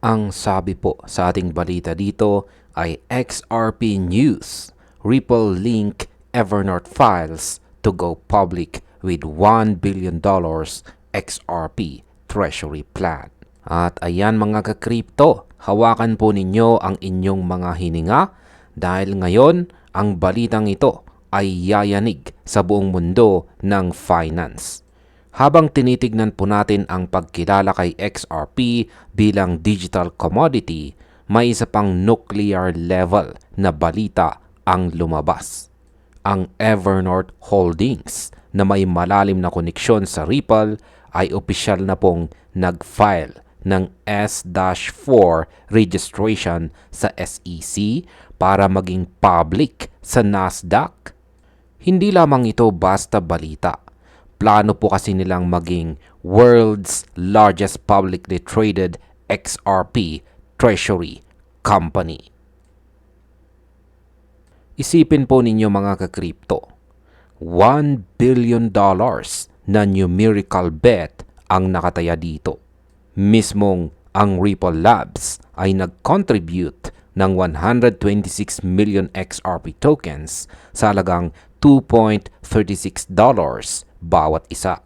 Ang sabi po sa ating balita dito ay XRP News, Ripple link Evernorth files to go public with $1 billion XRP Treasury Plan. At ayan mga ka-crypto, hawakan po ninyo ang inyong mga hininga dahil ngayon ang balitang ito ay yayanig sa buong mundo ng finance. Habang tinitignan po natin ang pagkilala kay XRP bilang digital commodity, may isa pang nuclear level na balita ang lumabas. Ang Evernorth Holdings na may malalim na koneksyon sa Ripple ay opisyal na pong nag-file ng S-4 registration sa SEC para maging public sa Nasdaq. Hindi lamang ito basta balita. Plano po kasi nilang maging world's largest publicly traded XRP treasury company. Isipin po ninyo mga ka-crypto, $1 billion na numerical bet ang nakataya dito. Mismong ang Ripple Labs ay nag-contribute ng 126 million XRP tokens sa halagang $2.36 bawat isa.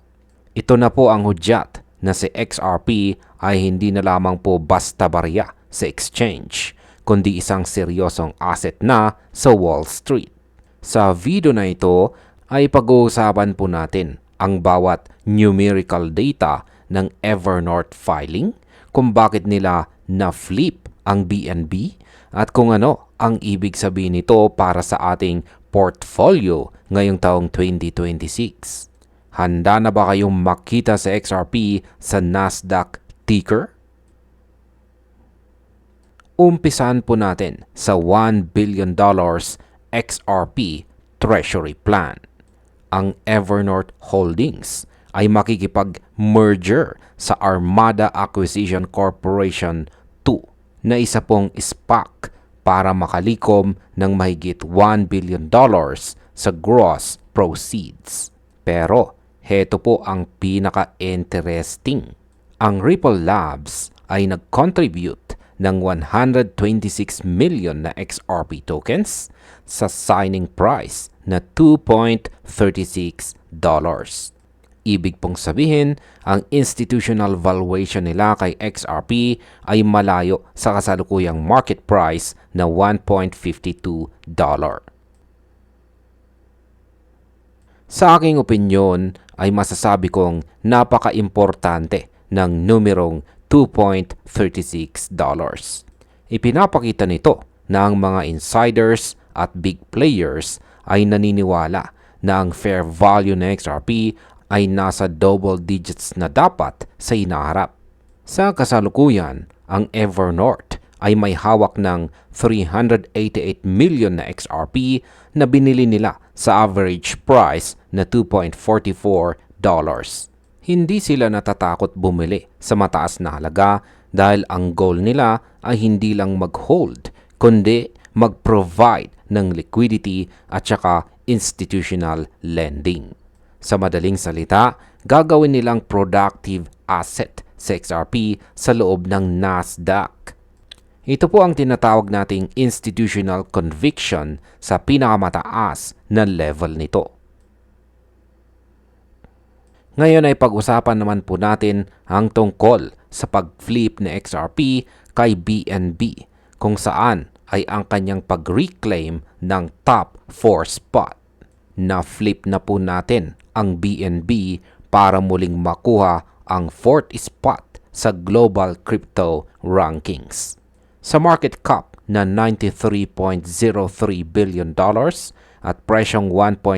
Ito na po ang hudyat na si XRP ay hindi na lamang po basta barya sa exchange, kundi isang seryosong asset na sa Wall Street. Sa video na ito ay pag-uusapan po natin ang bawat numerical data ng Evernorth filing, kung bakit nila na-flip ang BNB, at kung ano ang ibig sabihin nito para sa ating portfolio ngayong taong 2026. Handa na ba kayong makita sa XRP sa Nasdaq ticker? Umpisahan po natin sa $1 billion XRP Treasury Plan. Ang Evernorth Holdings ay makikipag-merger sa Armada Acquisition Corporation 2 na isa pong SPAC para makalikom ng mahigit $1 billion sa gross proceeds. Pero heto po ang pinaka-interesting. Ang Ripple Labs ay nag-contribute ng 126 million na XRP tokens sa signing price na $2.36. Ibig pong sabihin, ang institutional valuation nila kay XRP ay malayo sa kasalukuyang market price na $1.52. Sa aking opinyon ay masasabi kong napaka-importante ng numerong $2.36. Ipinapakita nito na ang mga insiders at big players ay naniniwala na ang fair value ng XRP ay nasa double digits na dapat sa hinaharap. Sa kasalukuyan, ang Evernorth ay may hawak ng 388 million na XRP na binili nila sa average price na $2.44. Hindi sila natatakot bumili sa mataas na halaga dahil ang goal nila ay hindi lang mag-hold, kundi mag-provide ng liquidity at saka institutional lending. Sa madaling salita, gagawin nilang productive asset sa XRP sa loob ng Nasdaq. Ito po ang tinatawag nating institutional conviction sa pinakamataas na level nito. Ngayon ay pag-usapan naman po natin ang tungkol sa pag-flip ni XRP kay BNB, kung saan ay ang kanyang pag-reclaim ng top 4 spot. Na-flip na po natin ang BNB para muling makuha ang 4th spot sa global crypto rankings. Sa market cap na $93.03 billion at presyong $1.52,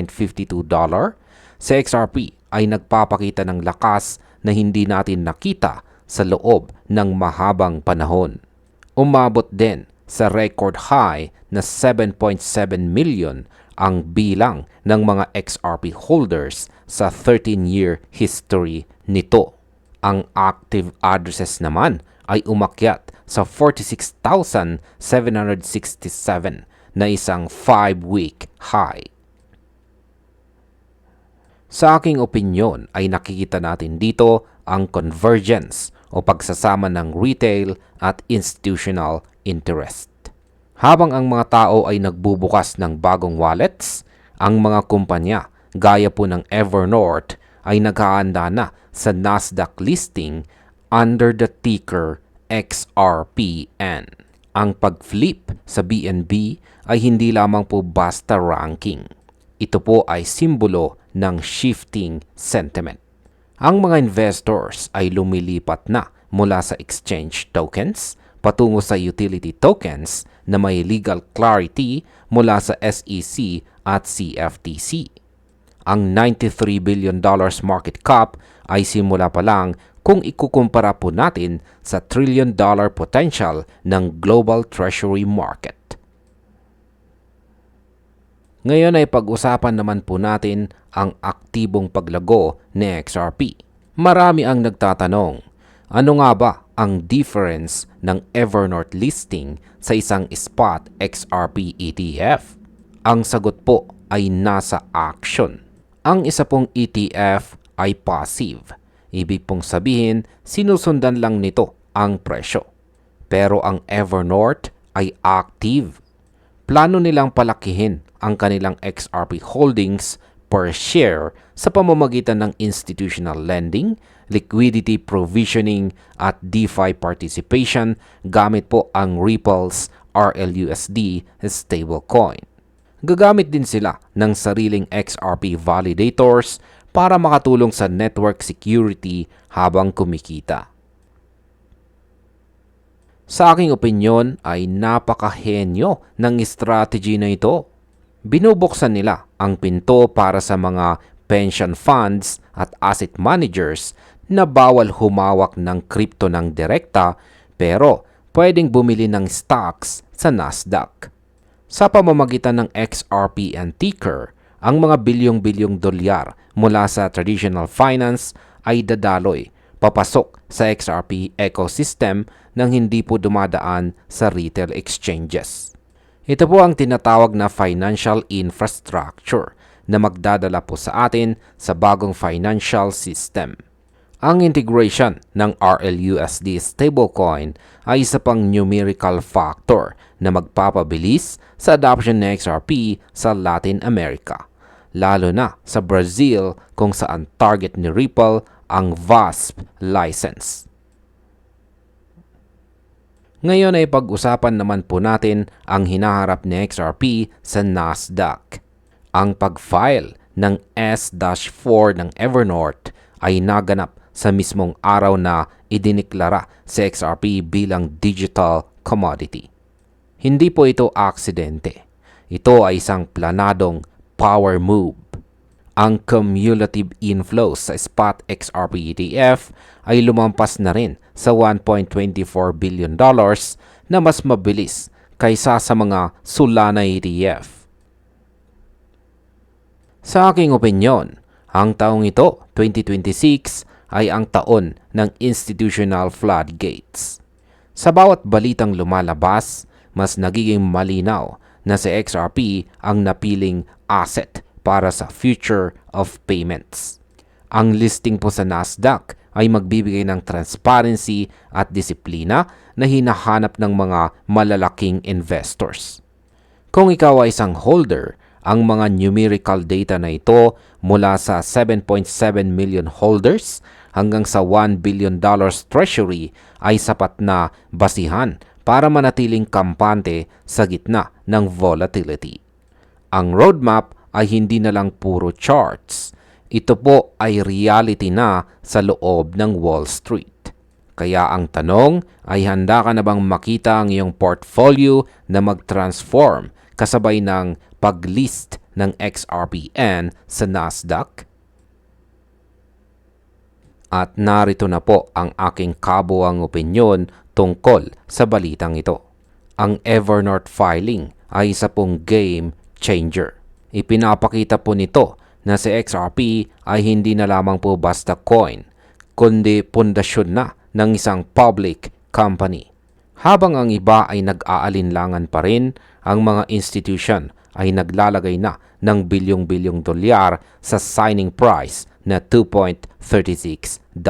sa XRP ay nagpapakita ng lakas na hindi natin nakita sa loob ng mahabang panahon. Umabot din sa record high na 7.7 million ang bilang ng mga XRP holders sa 13-year history nito. Ang active addresses naman ay umakyat sa 46,767 na isang 5-week high. Sa aking opinyon ay nakikita natin dito ang convergence o pagsasama ng retail at institutional interest. Habang ang mga tao ay nagbubukas ng bagong wallets, ang mga kumpanya gaya po ng Evernorth ay naghahanda na sa Nasdaq listing under the ticker XRPN. Ang pag-flip sa BNB ay hindi lamang po basta ranking. Ito po ay simbolo ng shifting sentiment. Ang mga investors ay lumilipat na mula sa exchange tokens patungo sa utility tokens na may legal clarity mula sa SEC at CFTC. Ang $93 billion market cap ay simula pa lang kung ikukumpara po natin sa $1 trillion potential ng global treasury market. Ngayon ay pag-usapan naman po natin ang aktibong paglago ni XRP. Marami ang nagtatanong, ano nga ba ang difference ng Evernorth listing sa isang spot XRP ETF? Ang sagot po ay nasa action. Ang isa pong ETF ay passive. Ibig pong sabihin, sinusundan lang nito ang presyo. Pero ang Evernorth ay active. Plano nilang palakihin ang kanilang XRP holdings per share sa pamamagitan ng institutional lending, liquidity provisioning at DeFi participation gamit po ang Ripple's RLUSD stablecoin. Gagamit din sila ng sariling XRP validators para makatulong sa network security habang kumikita. Sa aking opinyon ay napakahenyo ng strategy na ito. Binubuksan nila ang pinto para sa mga pension funds at asset managers na bawal humawak ng crypto ng direkta pero pwedeng bumili ng stocks sa Nasdaq. Sa pamamagitan ng XRP and ticker, ang mga bilyong-bilyong dolyar mula sa traditional finance ay dadaloy papasok sa XRP ecosystem nang hindi po dumadaan sa retail exchanges. Ito po ang tinatawag na financial infrastructure na magdadala po sa atin sa bagong financial system. Ang integration ng RLUSD stablecoin ay isa pang numerical factor na magpapabilis sa adoption ng XRP sa Latin America, lalo na sa Brazil kung saan target ni Ripple ang VASP license. Ngayon ay pag-usapan naman po natin ang hinaharap ni XRP sa Nasdaq. Ang pag-file ng S-4 ng Evernorth ay naganap sa mismong araw na idiniklara si XRP bilang digital commodity. Hindi po ito aksidente. Ito ay isang planadong power move. Ang cumulative inflows sa spot XRP ETF ay lumampas na rin sa $1.24 billion na mas mabilis kaysa sa mga Solana ETF. Sa aking opinyon, ang taong ito, 2026, ay ang taon ng institutional floodgates. Sa bawat balitang lumalabas, mas nagiging malinaw na si XRP ang napiling asset para sa future of payments. Ang listing po sa Nasdaq ay magbibigay ng transparency at disiplina na hinahanap ng mga malalaking investors. Kung ikaw ay isang holder, ang mga numerical data na ito mula sa 7.7 million holders hanggang sa $1 billion treasury ay sapat na basihan para manatiling kampante sa gitna ng volatility. Ang roadmap ay hindi na lang puro charts. Ito po ay reality na sa loob ng Wall Street. Kaya ang tanong ay handa ka na bang makita ang iyong portfolio na mag-transform kasabay ng pag-list ng XRPN sa Nasdaq? At narito na po ang aking kabuuang opinyon tungkol sa balitang ito. Ang Evernorth filing ay isa pong game changer. Ipinapakita po nito na si XRP ay hindi na lamang po basta coin, kundi pundasyon na ng isang public company. Habang ang iba ay nag-aalinlangan pa rin, ang mga institution ay naglalagay na ng bilyong-bilyong dolyar sa signing price na $2.36.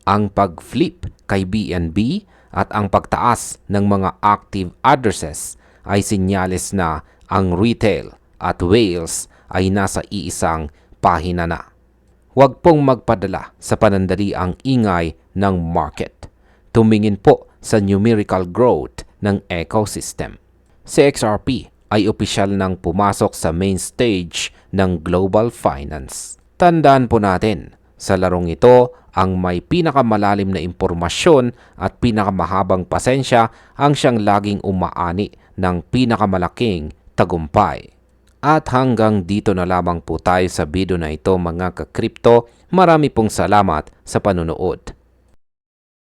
Ang pag-flip kay BNB at ang pagtaas ng mga active addresses ay sinyales na ang retail at whales ay nasa iisang pahina na. Huwag pong magpadala sa panandali ang ingay ng market. Tumingin po sa numerical growth ng ecosystem. Si XRP ay opisyal nang pumasok sa main stage ng global finance. Tandaan po natin, sa larong ito, ang may pinakamalalim na impormasyon at pinakamahabang pasensya ang siyang laging umaani ng pinakamalaking tagumpay. At hanggang dito na lamang po tayo sa video na ito mga ka-crypto. Marami pong salamat sa panunood.